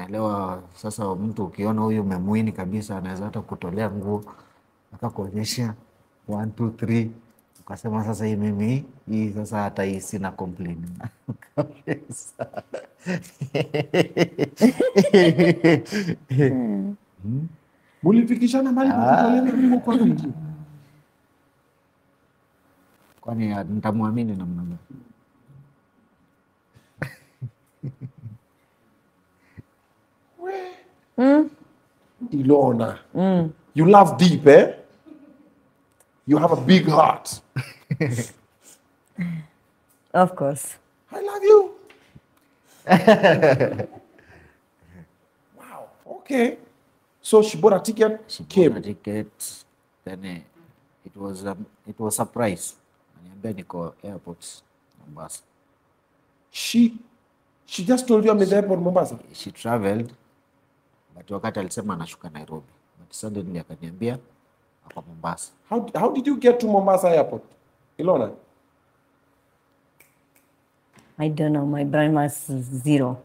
naelewa sasa mtu ukiona huyu umemwini kabisa anaweza hata kutolea nguo akakuonyesha 1 2 3 ukasema sasa hii mimi hii sasa hata hii sina complain kabisa. Mulifikishana mahali pa kutolea nguo kwa nini? Kwani nitamwamini namna gani? Ilona, you love deep, eh? You have a big heart. Of course. I love you. Wow. Okay. So she bought a ticket. She came. bought a ticket, then it was surprise. Niambia niko airport Mombasa. She just told you I'm in the airport Mombasa. She traveled, but wakati alisema anashuka Nairobi, but suddenly akaniambia ako Mombasa. How did you get to Mombasa airport, Ilona? I don't know. My brain was zero.